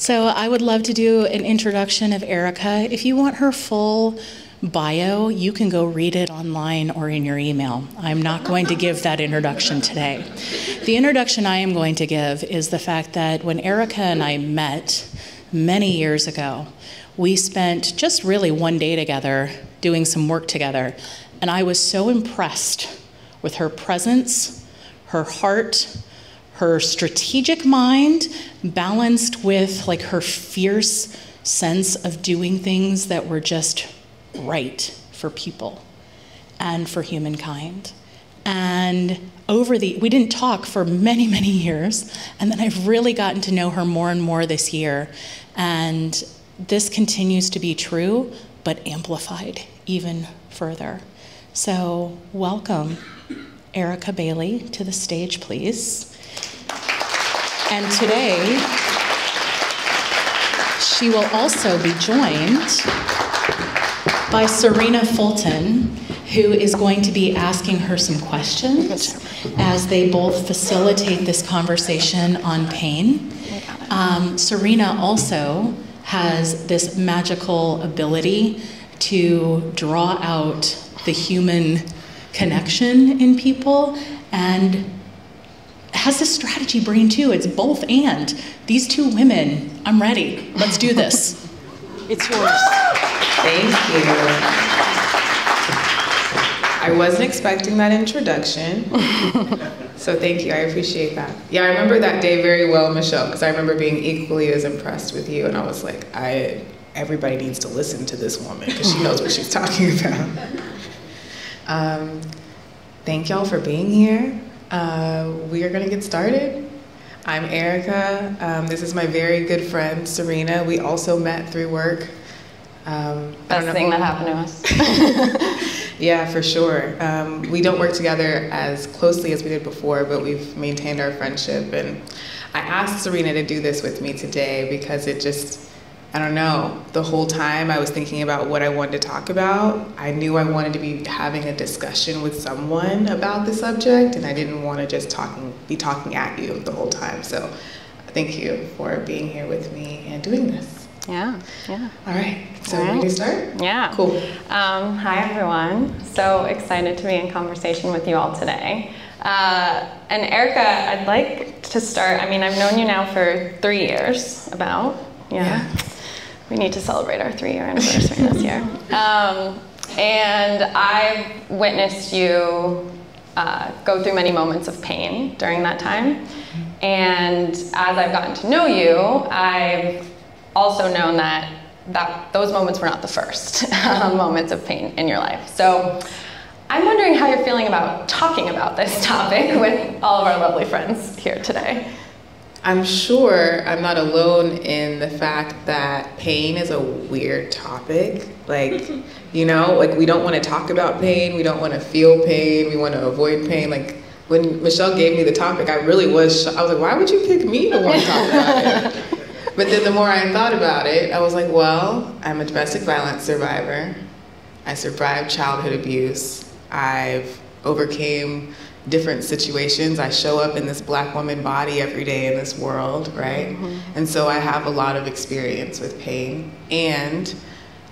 So I would love to do an introduction of Erricka. If you want her full bio, you can go read it online or in your email. I'm not going to give that introduction today. The introduction I am going to give is the fact that when Erricka and I met many years ago, we spent just really one day together doing some work together, and I was so impressed with her presence, her heart, her strategic mind, balanced with like her fierce sense of doing things that were just right for people and for humankind. And we didn't talk for many, many years, and then I've really gotten to know her more and more this year. And this continues to be true, but amplified even further. So welcome, Erricka Bailey, to the stage, please. And today, she will also be joined by Serena Fulton, who is going to be asking her some questions as they both facilitate this conversation on pain. Serena also has this magical ability to draw out the human connection in people, and has this strategy brain too. It's both and. These two women, I'm ready. Let's do this. It's yours. Thank you. I wasn't expecting that introduction, so thank you, I appreciate that. Yeah, I remember that day very well, Michelle, because I remember being equally as impressed with you, and I was like, everybody needs to listen to this woman, because she knows what she's talking about. Thank y'all for being here. We are gonna get started. I'm Erricka. This is my very good friend, Serena. We also met through work. Best thing that happened to us. Yeah, for sure. We don't work together as closely as we did before, but we've maintained our friendship. And I asked Serena to do this with me today because it just, I don't know, the whole time I was thinking about what I wanted to talk about. I knew I wanted to be having a discussion with someone about the subject, and I didn't want to just be talking at you the whole time. So thank you for being here with me and doing this. Yeah, yeah. All right, so ready to start? Yeah. Cool. Hi, everyone. So excited to be in conversation with you all today. And Erricka, I'd like to start, I mean, I've known you now for 3 years, about, yeah. We need to celebrate our 3-year anniversary this year. And I've witnessed you go through many moments of pain during that time. And as I've gotten to know you, I've also known that those moments were not the first moments of pain in your life. So I'm wondering how you're feeling about talking about this topic with all of our lovely friends here today. I'm sure I'm not alone in the fact that pain is a weird topic. Like, you know, like we don't want to talk about pain, we don't want to feel pain, we want to avoid pain. Like when Michelle gave me the topic, I really was, I was like, why would you pick me to want to talk about it? But then the more I thought about it, I was like, well, I'm a domestic violence survivor. I survived childhood abuse. I've overcame different situations. I show up in this Black woman body every day in this world, right? Mm-hmm. And so I have a lot of experience with pain. And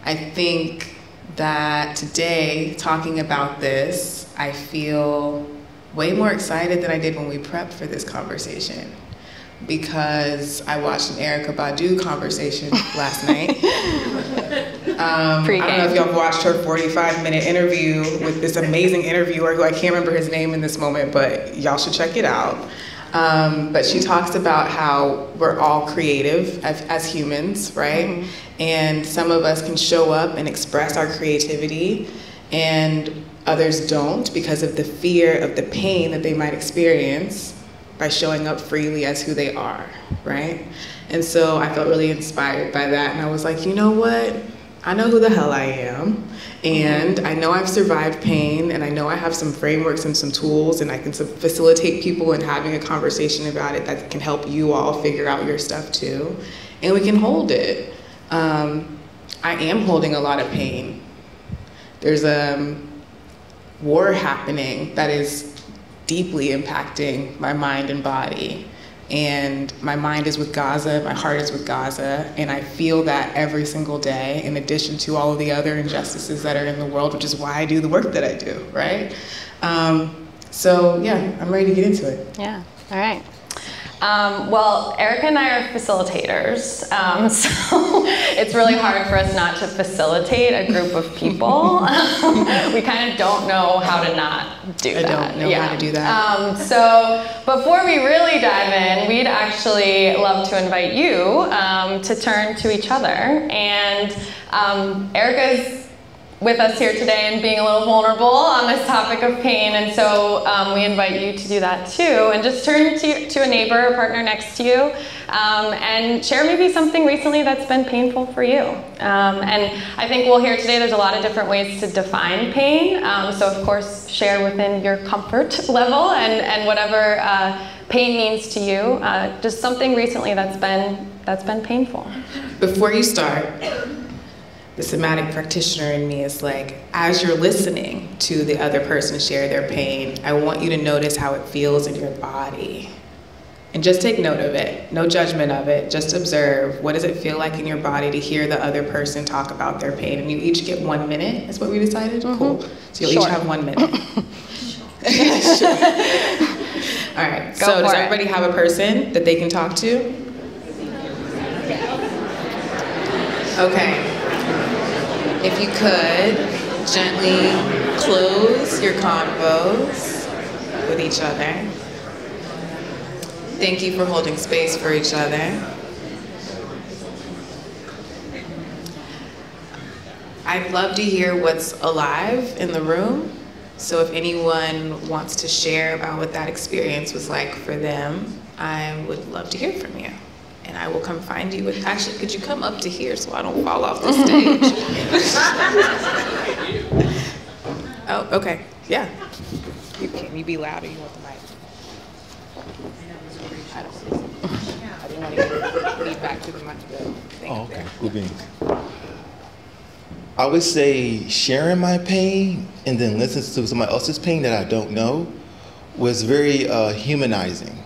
I think that today, talking about this, I feel way more excited than I did when we prepped for this conversation, because I watched an Erricka Bailey conversation last night. I don't know if y'all watched her 45-minute interview with this amazing interviewer who I can't remember his name in this moment, but y'all should check it out. But she talks about how we're all creative as humans, right? Mm-hmm. And some of us can show up and express our creativity, and others don't because of the fear of the pain that they might experience by showing up freely as who they are, right? And so I felt really inspired by that, and I was like, you know what? I know who the hell I am, and I know I've survived pain, and I know I have some frameworks and some tools, and I can facilitate people in having a conversation about it that can help you all figure out your stuff too, and we can hold it. I am holding a lot of pain. There's a war happening that is deeply impacting my mind and body. and my mind is with Gaza, my heart is with Gaza, and I feel that every single day, in addition to all of the other injustices that are in the world, which is why I do the work that I do, right? So yeah, I'm ready to get into it. Yeah, all right. Well, Ericka and I are facilitators, so it's really hard for us not to facilitate a group of people. We kind of don't know how to not do that. I don't know how to do that. So before we really dive in, we'd actually love to invite you to turn to each other. And Ericka's with us here today and being a little vulnerable on this topic of pain, and so we invite you to do that too, and just turn to a neighbor or partner next to you and share maybe something recently that's been painful for you. And I think we'll hear today there's a lot of different ways to define pain, so of course share within your comfort level and whatever pain means to you, just something recently that's been painful. Before you start, the somatic practitioner in me is like, as you're listening to the other person share their pain, I want you to notice how it feels in your body. And just take note of it, no judgment of it, just observe. What does it feel like in your body to hear the other person talk about their pain? And you each get 1 minute, is what we decided? Mm-hmm. Cool, so you'll each have 1 minute. All right, so does everybody have a person that they can talk to? Okay. If you could, gently close your convos with each other. Thank you for holding space for each other. I'd love to hear what's alive in the room. So if anyone wants to share about what that experience was like for them, I would love to hear from you. And I will come find you. Actually, could you come up to here so I don't fall off the stage? Oh, okay. Yeah. Can you be louder? You want the mic? I didn't want to get feedback to the mic. Oh, okay. Good beans. I would say sharing my pain and then listening to somebody else's pain that I don't know was very humanizing.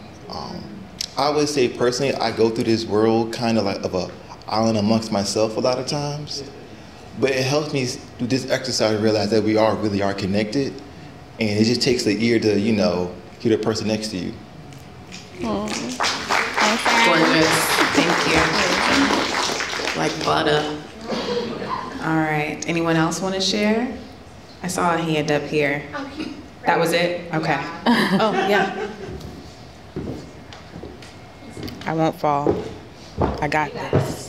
I would say personally, I go through this world kind of like of a island amongst myself a lot of times, but it helps me do this exercise to realize that we really are connected, and it just takes the ear to, you know, hear the person next to you. Gorgeous, thank you. Like butter. All right, anyone else want to share? I saw a hand up here. That was it? Okay. Oh, yeah. I won't fall. I got this.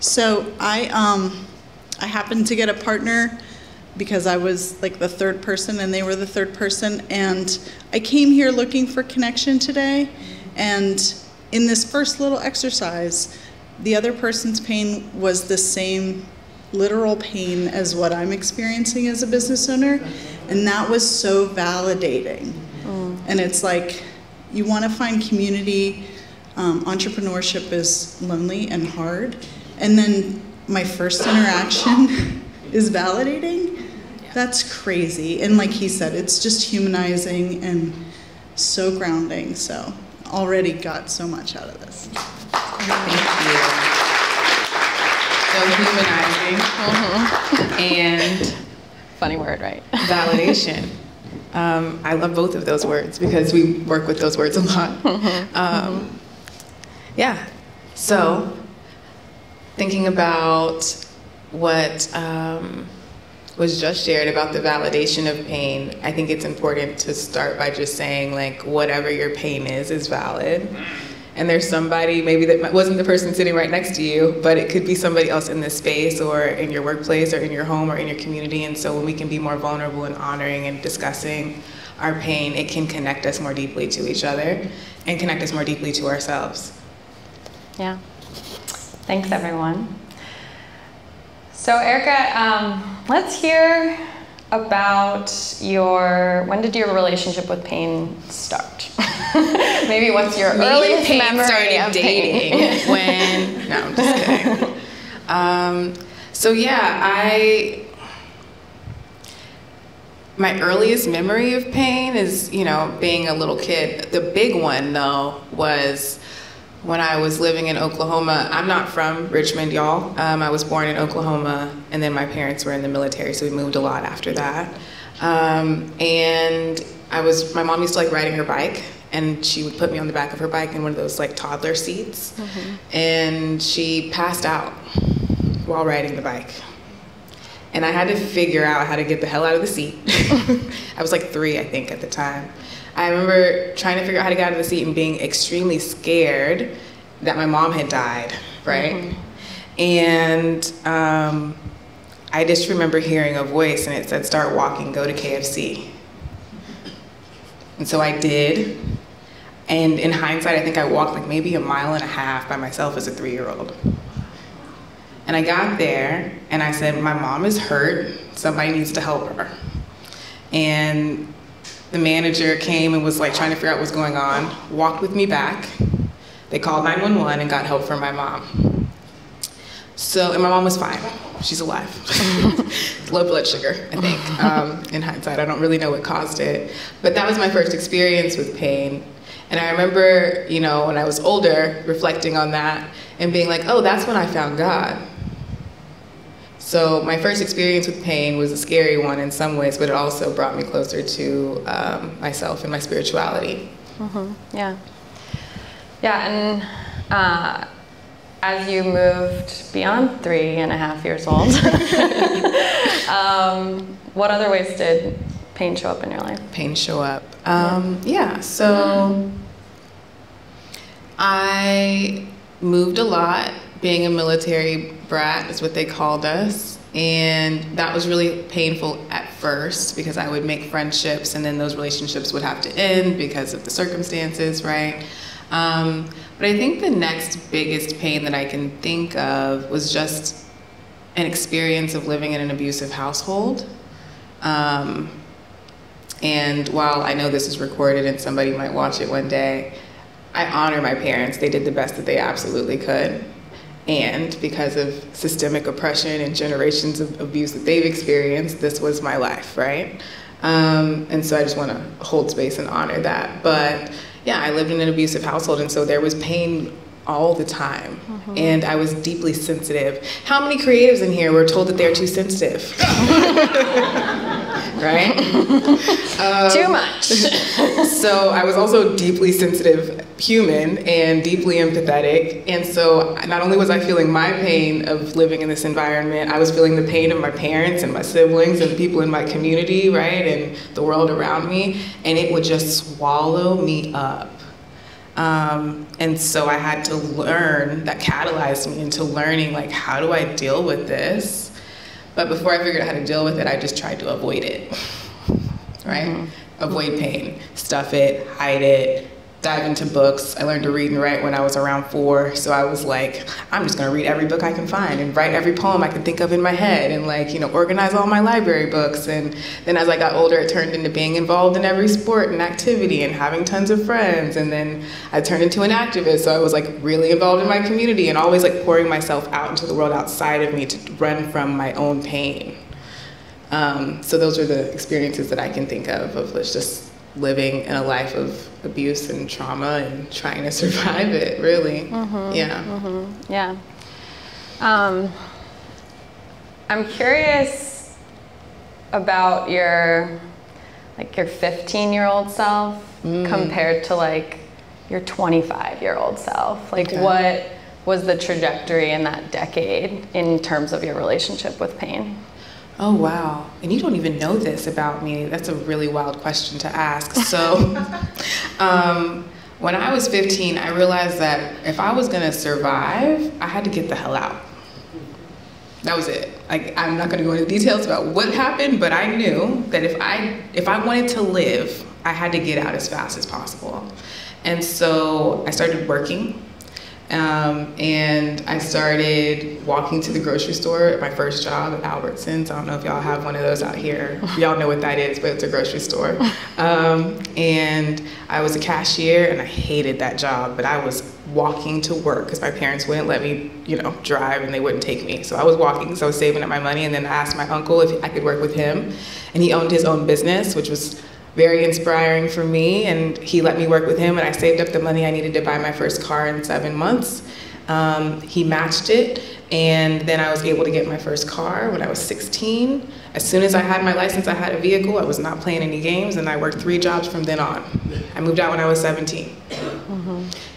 So I happened to get a partner because I was like the third person and they were the third person, and I came here looking for connection today, and in this first little exercise, the other person's pain was the same literal pain as what I'm experiencing as a business owner, and that was so validating. And it's like, you want to find community. Entrepreneurship is lonely and hard, and then my first interaction is validating. That's crazy. And like he said, it's just humanizing and so grounding. So already got so much out of this. Thank you. So humanizing and funny word, right? validation. I love both of those words because we work with those words a lot. Yeah, so thinking about what was just shared about the validation of pain, I think it's important to start by just saying, like, whatever your pain is valid. And there's somebody maybe that wasn't the person sitting right next to you, but it could be somebody else in this space or in your workplace or in your home or in your community. And so when we can be more vulnerable and honoring and discussing our pain, it can connect us more deeply to each other and connect us more deeply to ourselves. Yeah. Thanks, everyone. So Ericka, let's hear about when did your relationship with pain start? Maybe what's your earliest memory of dating? When, no, I'm just kidding. So yeah, My earliest memory of pain is, you know, being a little kid. The big one, though, was when I was living in Oklahoma. I'm not from Richmond, y'all. I was born in Oklahoma, and then my parents were in the military, so we moved a lot after that. And my mom used to like riding her bike, and she would put me on the back of her bike in one of those like toddler seats. And she passed out while riding the bike. And I had to figure out how to get the hell out of the seat. I was like 3, I think, at the time. I remember trying to figure out how to get out of the seat and being extremely scared that my mom had died, right? And I just remember hearing a voice, and it said, "Start walking, go to KFC." And so I did. And in hindsight, I think I walked like maybe 1.5 miles by myself as a 3-year-old. And I got there, and I said, "My mom is hurt. Somebody needs to help her." And the manager came and was like trying to figure out what's going on, walked with me back. They called 911 and got help from my mom. And my mom was fine. She's alive. Low blood sugar, I think. In hindsight, I don't really know what caused it. But that was my first experience with pain. And I remember, you know, when I was older, reflecting on that and being like, oh, that's when I found God. So my first experience with pain was a scary one in some ways, but it also brought me closer to myself and my spirituality. Yeah. Yeah, and as you moved beyond 3.5 years old, what other ways did pain show up in your life? Pain show up. So I moved a lot. Being a military brat is what they called us. And that was really painful at first because I would make friendships and then those relationships would have to end because of the circumstances, right? But I think the next biggest pain that I can think of was just an experience of living in an abusive household. And while I know this is recorded and somebody might watch it one day, I honor my parents. They did the best that they absolutely could. And because of systemic oppression and generations of abuse that they've experienced, this was my life, right? And so I just want to hold space and honor that. But yeah, I lived in an abusive household, and so there was pain all the time. And I was deeply sensitive. How many creatives in here were told that they're too sensitive? Right? Too much. So I was also deeply sensitive human and deeply empathetic. And so not only was I feeling my pain of living in this environment, I was feeling the pain of my parents and my siblings and the people in my community, right? And the world around me. And it would just swallow me up. And so I had to learn, that catalyzed me into learning, like, how do I deal with this? But before I figured out how to deal with it, I just tried to avoid it, right? Avoid pain, stuff it, hide it, dive into books. I learned to read and write when I was around 4. So I was like, I'm just gonna read every book I can find and write every poem I can think of in my head and, like, you know, organize all my library books. And then as I got older, it turned into being involved in every sport and activity and having tons of friends. And then I turned into an activist. So I was like really involved in my community and always like pouring myself out into the world outside of me to run from my own pain. So those are the experiences that I can think of just living in a life of abuse and trauma and trying to survive it, really. Yeah. I'm curious about your 15-year-old self compared to like your 25-year-old self. Like, what was the trajectory in that decade in terms of your relationship with pain? Oh, wow. And you don't even know this about me. That's a really wild question to ask. So when I was 15, I realized that if I was going to survive, I had to get the hell out. That was it. Like, I'm not going to go into details about what happened, but I knew that if I wanted to live, I had to get out as fast as possible. And so I started working. And I started walking to the grocery store at my first job at Albertsons. I don't know if y'all have one of those out here. Y'all know what that is, but it's a grocery store. And I was a cashier, and I hated that job, but I was walking to work because my parents wouldn't let me, drive, and they wouldn't take me. So I was walking, so I was saving up my money, and then I asked my uncle if I could work with him, and he owned his own business, which was very inspiring for me, and he let me work with him, and I saved up the money I needed to buy my first car in 7 months. He matched it, and then I was able to get my first car when I was 16. As soon as I had my license, I had a vehicle. I was not playing any games, and I worked 3 jobs from then on. I moved out when I was 17.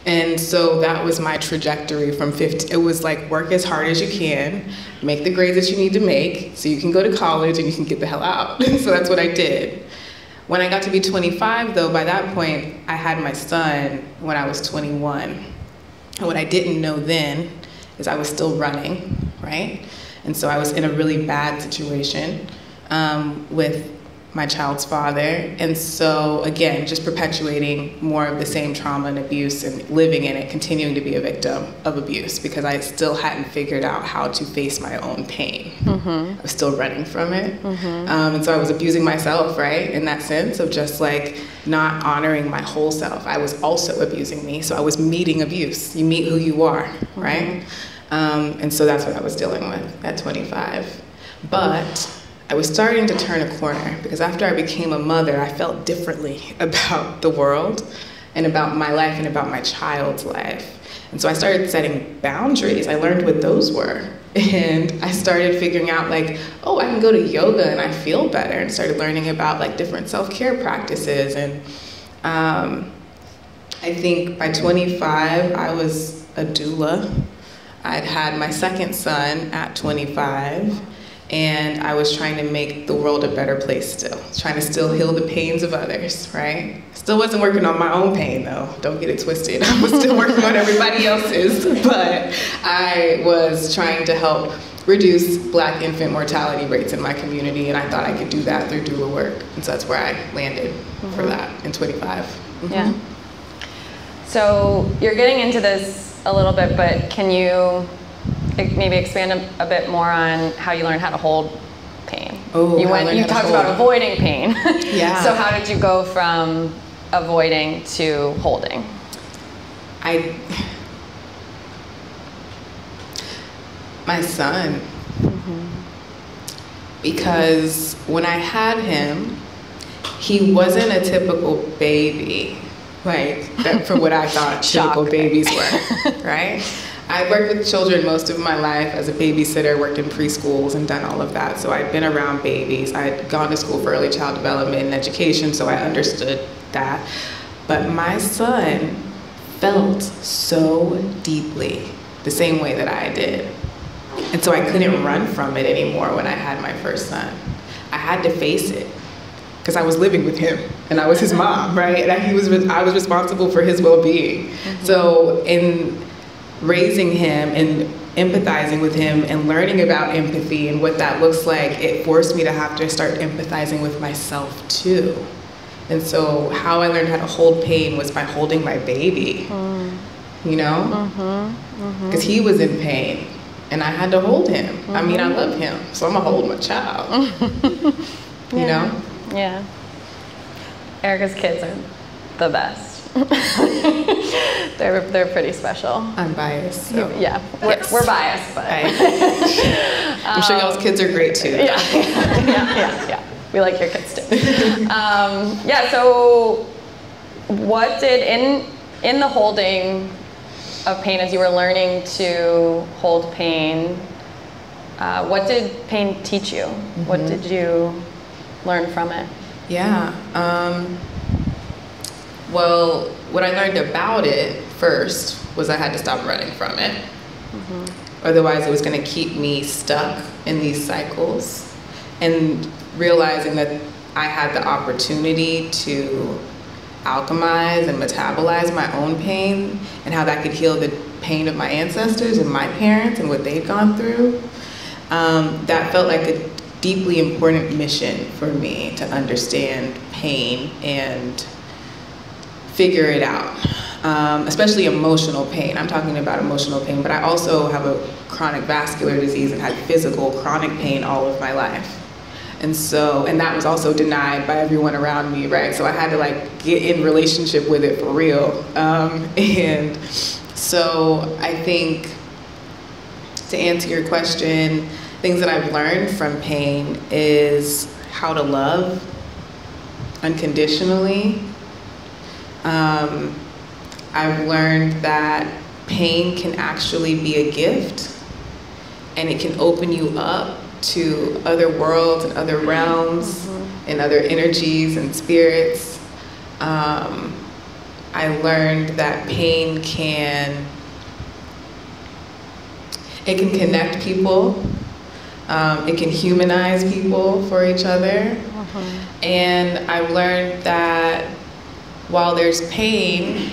And so that was my trajectory from 15. It was like, work as hard as you can, make the grades that you need to make so you can go to college and you can get the hell out. So that's what I did. When I got to be 25, though, by that point, I had my son when I was 21. And what I didn't know then is I was still running, right? And so I was in a really bad situation with my child's father. And so, again, just perpetuating more of the same trauma and abuse and living in it, continuing to be a victim of abuse because I still hadn't figured out how to face my own pain. I was still running from it. And so I was abusing myself, right? In that sense of just like not honoring my whole self. I was also abusing me. So I was meeting abuse. You meet who you are, right? And so that's what I was dealing with at 25. But I was starting to turn a corner because after I became a mother, I felt differently about the world and about my life and about my child's life. And so I started setting boundaries. I learned what those were. And I started figuring out like, oh, I can go to yoga and I feel better, and started learning about like different self-care practices. And I think by 25, I was a doula. I'd had my second son at 25. And I was trying to make the world a better place still. Trying to still heal the pains of others, right? Still wasn't working on my own pain though, don't get it twisted. I was still working on everybody else's, but I was trying to help reduce Black infant mortality rates in my community, and I thought I could do that through doula work. And so that's where I landed for that in 25. Yeah. So you're getting into this a little bit, but can you maybe expand a bit more on how you learned how to hold pain? Oh, you talked about avoiding pain. Yeah. So how did you go from avoiding to holding? My son. Because when I had him, he wasn't a typical baby, like that for what I thought typical babies were, right? I worked with children most of my life as a babysitter, worked in preschools and done all of that. So I'd been around babies. I'd gone to school for early child development and education, so I understood that. But my son felt so deeply the same way that I did. And so I couldn't run from it anymore when I had my first son. I had to face it because I was living with him and I was his mom, right? And I was responsible for his well-being. So in raising him and empathizing with him and learning about empathy and what that looks like, it forced me to have to start empathizing with myself too. And so how I learned how to hold pain was by holding my baby, you know? Because he was in pain and I had to hold him. I mean, I love him, so I'm gonna hold my child, you know? Yeah. Ericka's kids are the best. They're pretty special. I'm biased. So. Yeah, we're biased, but I'm sure y'all's kids are great too. Yeah. We like your kids too. Yeah. So, what did in the holding of pain, as you were learning to hold pain, what did pain teach you? What did you learn from it? Yeah. Well, what I learned about it first was I had to stop running from it. Otherwise, it was going to keep me stuck in these cycles. And realizing that I had the opportunity to alchemize and metabolize my own pain and how that could heal the pain of my ancestors and my parents and what they'd gone through, that felt like a deeply important mission for me to understand pain and figure it out, especially emotional pain. I'm talking about emotional pain, but I also have a chronic vascular disease and had physical chronic pain all of my life. And that was also denied by everyone around me, right? So I had to like get in relationship with it for real. And So I think, to answer your question, things that I've learned from pain is how to love unconditionally. I've learned that pain can actually be a gift, and it can open you up to other worlds and other realms and other energies and spirits. I learned that pain can connect people. It can humanize people for each other. And I've learned that while there's pain,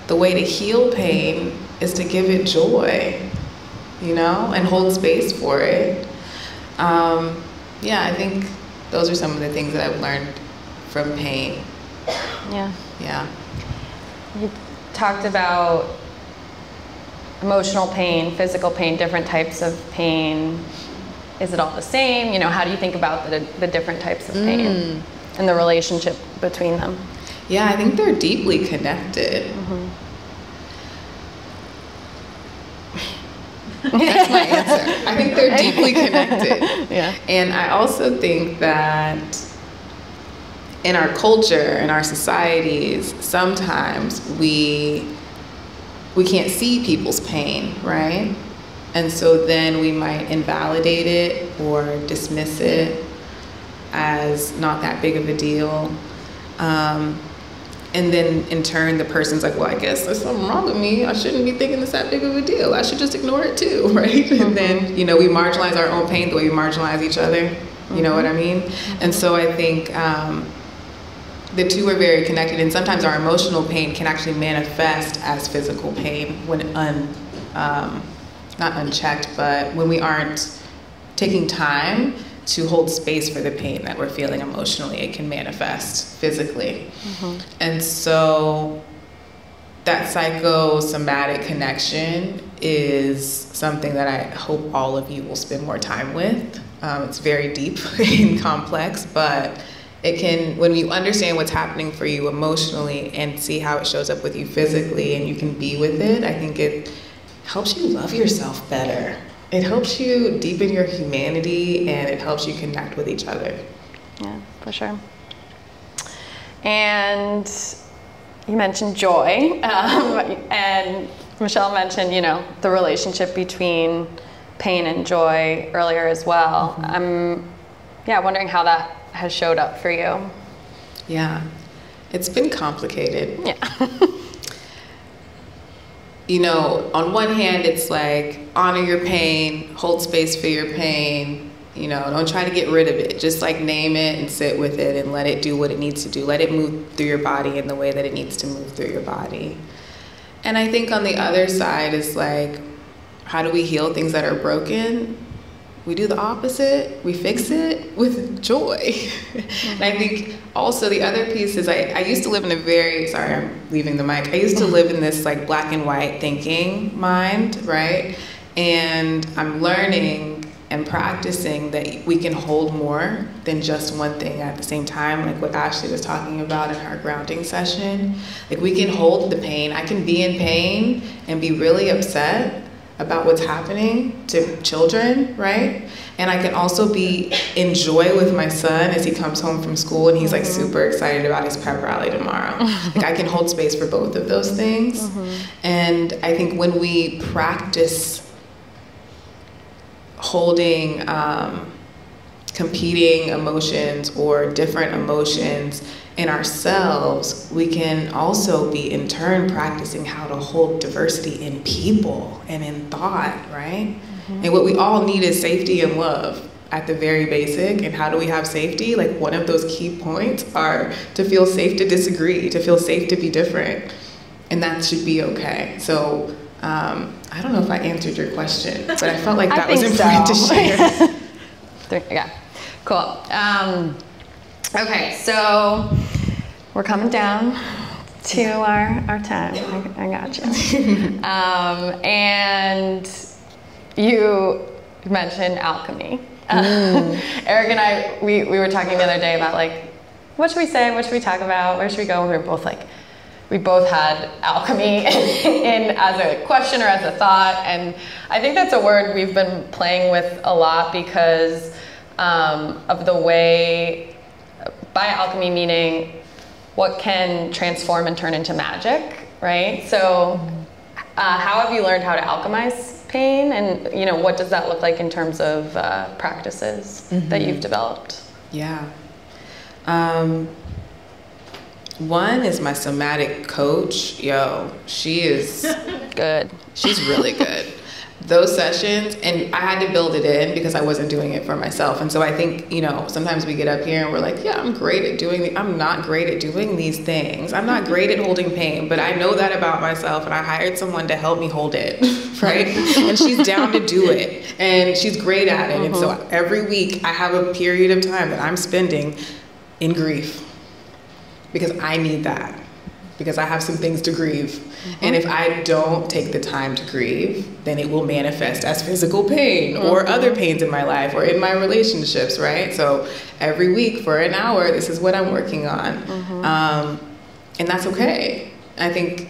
the way to heal pain is to give it joy, you know, and hold space for it. Yeah, I think those are some of the things that I've learned from pain. Yeah. Yeah. You talked about emotional pain, physical pain, different types of pain. Is it all the same? You know, how do you think about the different types of pain and the relationship between them? Yeah, I think they're deeply connected. That's my answer. I think they're deeply connected. Yeah. And I also think that in our culture, in our societies, sometimes we can't see people's pain, right? And so then we might invalidate it or dismiss it as not that big of a deal. And then in turn, the person's like, well, I guess there's something wrong with me. I shouldn't be thinking it's that big of a deal. I should just ignore it too, right? And then, you know, we marginalize our own pain the way we marginalize each other. You know what I mean? And so I think the two are very connected, and sometimes our emotional pain can actually manifest as physical pain when not unchecked, but when we aren't taking time to hold space for the pain that we're feeling emotionally, it can manifest physically. And so that psychosomatic connection is something that I hope all of you will spend more time with. It's very deep and complex, but it can, when you understand what's happening for you emotionally and see how it shows up with you physically and you can be with it, I think it helps you love yourself better. It helps you deepen your humanity, and it helps you connect with each other. Yeah, for sure. And you mentioned joy, and Michelle mentioned, you know, the relationship between pain and joy earlier as well. I'm wondering how that has showed up for you. Yeah, it's been complicated. Yeah. You know, on one hand, it's like, honor your pain, hold space for your pain, you know, don't try to get rid of it. Just like name it and sit with it and let it do what it needs to do. Let it move through your body in the way that it needs to move through your body. And I think on the other side is like, how do we heal things that are broken? We do the opposite. We fix it with joy. And I think also the other piece is I used to live in a very, sorry, I'm leaving the mic. I used to live in this like black and white thinking mind, right? And I'm learning and practicing that we can hold more than just one thing at the same time, like what Ashley was talking about in our grounding session. Like we can hold the pain. I can be in pain and be really upset about what's happening to children, right? And I can also be in joy with my son as he comes home from school and he's like super excited about his pep rally tomorrow. Like I can hold space for both of those things. And I think when we practice holding competing emotions or different emotions in ourselves, we can also be in turn practicing how to hold diversity in people and in thought, right? And what we all need is safety and love at the very basic. And how do we have safety? Like one of those key points are to feel safe to disagree, to feel safe to be different. And that should be okay. So I don't know if I answered your question, but I felt like that was important to share. Yeah, cool. Okay, so we're coming down to our time. I got you. And you mentioned alchemy. Eric and I, we were talking the other day about like, what should we say? What should we talk about? Where should we go? And we were both like, we both had alchemy in as a question or as a thought, and I think that's a word we've been playing with a lot because of the way, by alchemy meaning what can transform and turn into magic, right? So how have you learned how to alchemize pain, and what does that look like in terms of practices that you've developed? Yeah. One is my somatic coach. Yo, she is good. She's really good. Those sessions, and I had to build it in because I wasn't doing it for myself. And so I think, sometimes we get up here and we're like, yeah, I'm great at I'm not great at doing these things. I'm not great at holding pain, but I know that about myself, and I hired someone to help me hold it, right? And she's down to do it, and she's great at it. And so every week I have a period of time that I'm spending in grief because I need that. Because I have some things to grieve. And if I don't take the time to grieve, then it will manifest as physical pain or other pains in my life or in my relationships, right? So every week for an hour, this is what I'm working on. And that's okay. I think,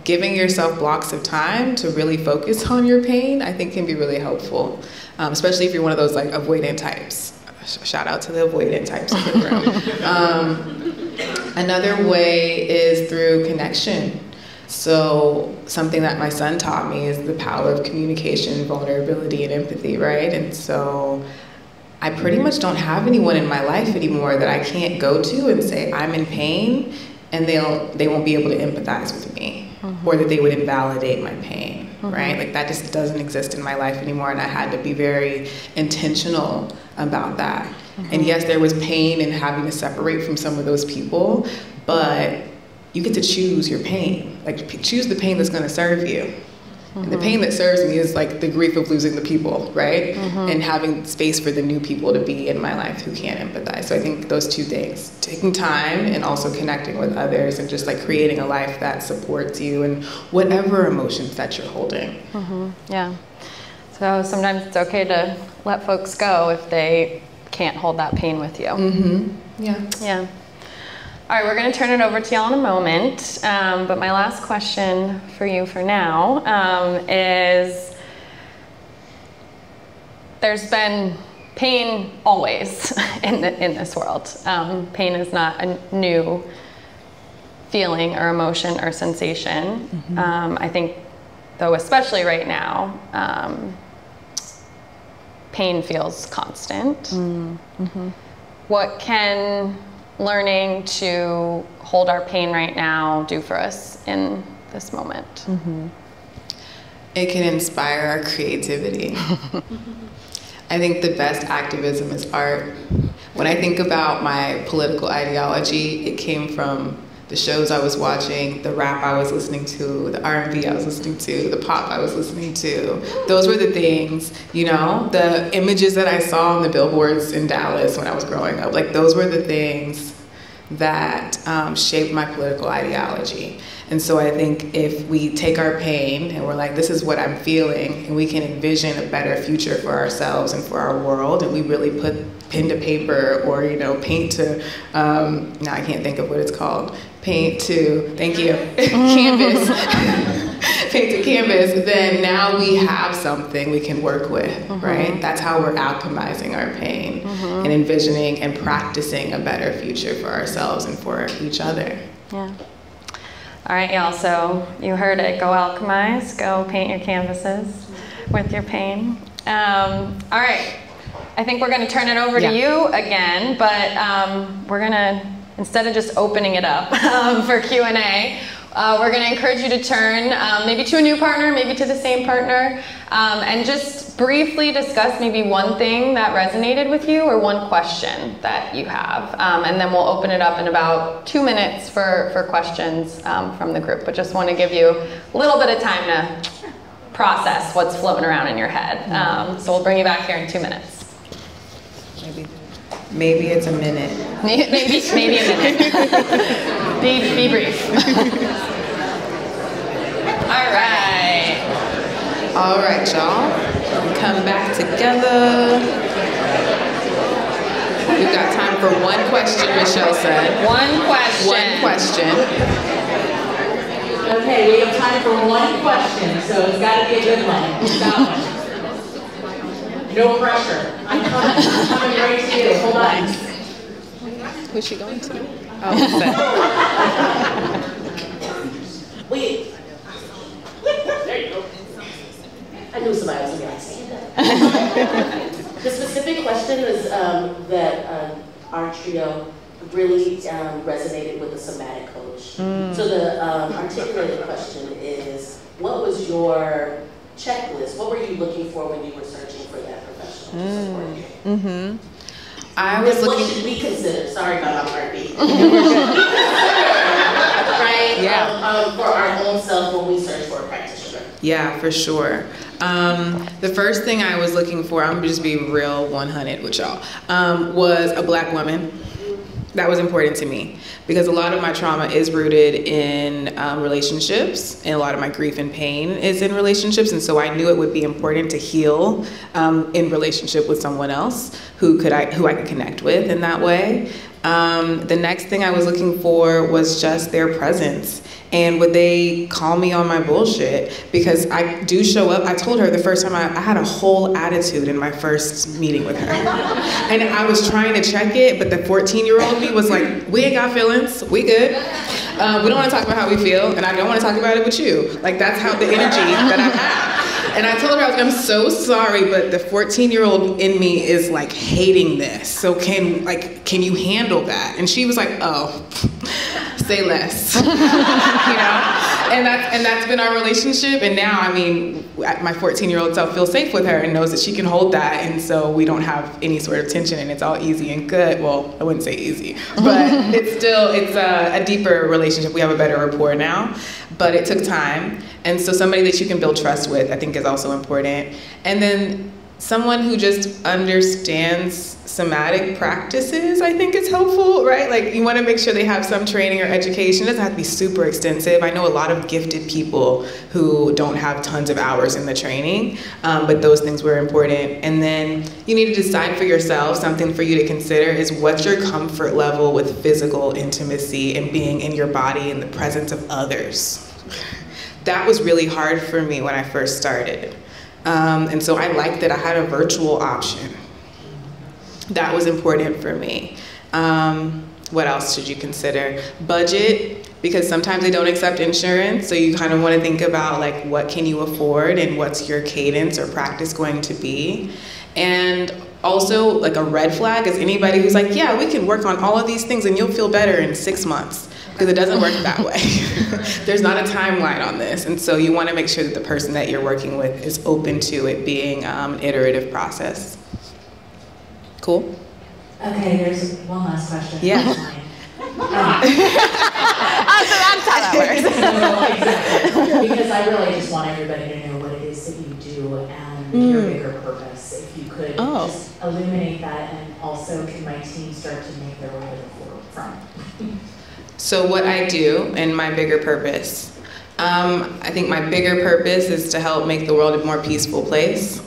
giving yourself blocks of time to really focus on your pain, I think can be really helpful, especially if you're one of those like avoidant types. Shout out to the avoidant types in the room. Another way is through connection. So something that my son taught me is the power of communication, vulnerability, and empathy, right? And so I pretty much don't have anyone in my life anymore that I can't go to and say I'm in pain, and they won't be able to empathize with me, or that they would invalidate my pain, right? Like that just doesn't exist in my life anymore, and I had to be very intentional about that. And yes, there was pain in having to separate from some of those people, but you get to choose your pain. Like choose the pain that's going to serve you. And the pain that serves me is like the grief of losing the people, right? And having space for the new people to be in my life who can empathize. So I think those two things, taking time and also connecting with others, and just like creating a life that supports you and whatever emotions that you're holding. Yeah. So sometimes it's okay to let folks go if they can't hold that pain with you. Yeah. All right, we're going to turn it over to y'all in a moment, but my last question for you for now is, there's been pain always in this world. Pain is not a new feeling or emotion or sensation. I think, though, especially right now, pain feels constant. What can learning to hold our pain right now do for us in this moment? It can inspire our creativity. I think the best activism is art. When I think about my political ideology, it came from the shows I was watching, the rap I was listening to, the R&B I was listening to, the pop I was listening to. Those were the things, the images that I saw on the billboards in Dallas when I was growing up. Like those were the things that shaped my political ideology. And so I think if we take our pain and we're like, this is what I'm feeling, and we can envision a better future for ourselves and for our world, and we really put pen to paper or, paint to, now I can't think of what it's called, paint to, thank you, canvas, paint to canvas, then now we have something we can work with, right? That's how we're alchemizing our pain and envisioning and practicing a better future for ourselves and for each other. Yeah. All right, y'all, so you heard it. Go alchemize, go paint your canvases with your pain. All right, I think we're going to turn it over to you again, but we're going to, instead of just opening it up for Q&A, we're going to encourage you to turn maybe to a new partner, maybe to the same partner, and just briefly discuss maybe one thing that resonated with you or one question that you have. And then we'll open it up in about 2 minutes for questions from the group. But just want to give you a little bit of time to process what's floating around in your head. So we'll bring you back here in 2 minutes. Maybe it's a minute. Maybe a minute. Be brief. All right, y'all. Come back together. We've got time for one question, Michelle said. One question. One question. Okay, we have time for one question, so it's got to be a good one. Who's got one? No pressure. I'm coming right to you. Hold on. Who's she going to? Oh, Wait. There you go. I knew somebody else was going to say that. The specific question is that our trio really resonated with the somatic coach. So the articulated question is, what was your checklist? What were you looking for when you were searching for that professional support? I was looking. What should we consider? Sorry about my heartbeat. Right? Yeah. For our own self when we search for a practitioner. Yeah, for sure. The first thing I was looking for, I'm gonna just be real 100 with y'all, was a Black woman. That was important to me because a lot of my trauma is rooted in relationships, and a lot of my grief and pain is in relationships, and so I knew it would be important to heal in relationship with someone else who I could connect with in that way. The next thing I was looking for was just their presence. And would they call me on my bullshit? Because I do show up. I told her the first time I had a whole attitude in my first meeting with her. And I was trying to check it, but the 14-year-old me was like, we ain't got feelings, we good. We don't wanna talk about how we feel, and I don't wanna talk about it with you. Like, that's how the energy that I had. And I told her, I was like, I'm so sorry, but the 14-year-old in me is like hating this. So can you handle that? And she was like, oh, say less, you know? And that's been our relationship. And now, I mean, my 14-year-old self feels safe with her and knows that she can hold that. And so we don't have any sort of tension, and it's all easy and good. Well, I wouldn't say easy, but it's a deeper relationship. We have a better rapport now, but it took time. And so somebody that you can build trust with, I think, is also important. And then someone who just understands somatic practices, I think, is helpful, right? Like, you want to make sure they have some training or education. It doesn't have to be super extensive. I know a lot of gifted people who don't have tons of hours in the training, but those things were important. And then you need to decide for yourself, something for you to consider is, what's your comfort level with physical intimacy and being in your body in the presence of others? That was really hard for me when I first started. And so I liked that I had a virtual option. That was important for me. What else should you consider? Budget, because sometimes they don't accept insurance, so you kind of want to think about, like, what can you afford and what's your cadence or practice going to be. And also, like, a red flag is anybody who's like, yeah, we can work on all of these things and you'll feel better in 6 months. Because it doesn't work that way. There's not a timeline on this. And so you want to make sure that the person that you're working with is open to it being an iterative process. Cool? Okay, there's one last question. Yeah. So that's how that works. Exactly. Because I really just want everybody to know what it is that you do and your bigger purpose. If you could just illuminate that, and also can my team start to make their way to the forefront. So what I do and my bigger purpose. I think my bigger purpose is to help make the world a more peaceful place.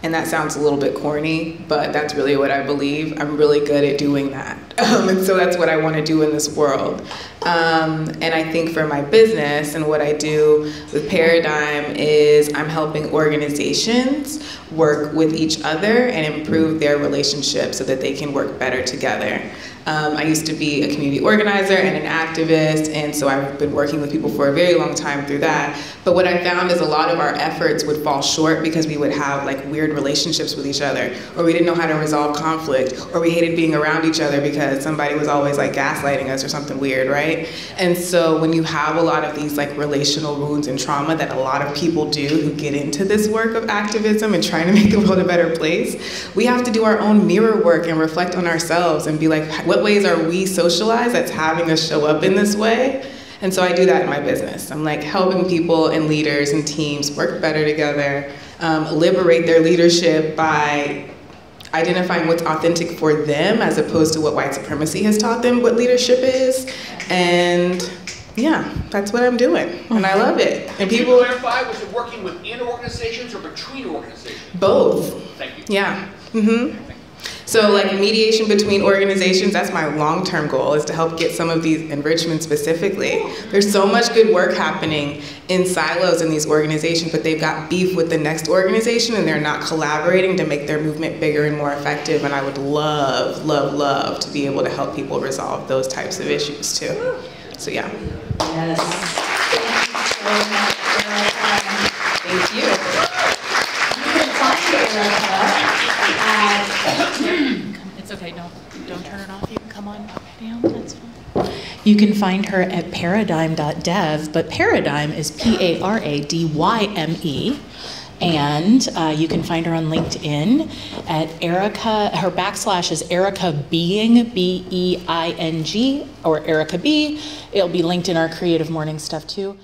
And that sounds a little bit corny, but that's really what I believe. I'm really good at doing that. And so that's what I want to do in this world. And I think for my business and what I do with Paradigm is I'm helping organizations work with each other and improve their relationships so that they can work better together. I used to be a community organizer and an activist, and so I've been working with people for a very long time through that. But what I found is a lot of our efforts would fall short because we would have like weird relationships with each other, or we didn't know how to resolve conflict, or we hated being around each other because somebody was always like gaslighting us or something weird, right? And so when you have a lot of these like relational wounds and trauma that a lot of people do who get into this work of activism and trying to make the world a better place, we have to do our own mirror work and reflect on ourselves and be like, what ways are we socialized that's having us show up in this way? And so I do that in my business. I'm like helping people and leaders and teams work better together, liberate their leadership by identifying what's authentic for them as opposed to what white supremacy has taught them what leadership is. And yeah, that's what I'm doing, and I love it. And people clarify, was it working within organizations or between organizations? Both. Thank you. Yeah. Mm-hmm. So like mediation between organizations, that's my long-term goal, is to help get some of these enrichment specifically. There's so much good work happening in silos in these organizations, but they've got beef with the next organization and they're not collaborating to make their movement bigger and more effective. And I would love, love, love to be able to help people resolve those types of issues too. So yeah. Yes. Thank you. You can find Erricka at... It's okay, don't turn it off. You can come on down, that's fine. You can find her at paradigm.dev, but Paradigm is Paradyme. And you can find her on LinkedIn at Erricka. Her backslash is Erricka Being, Being, or Erricka B. It'll be linked in our Creative Morning stuff too.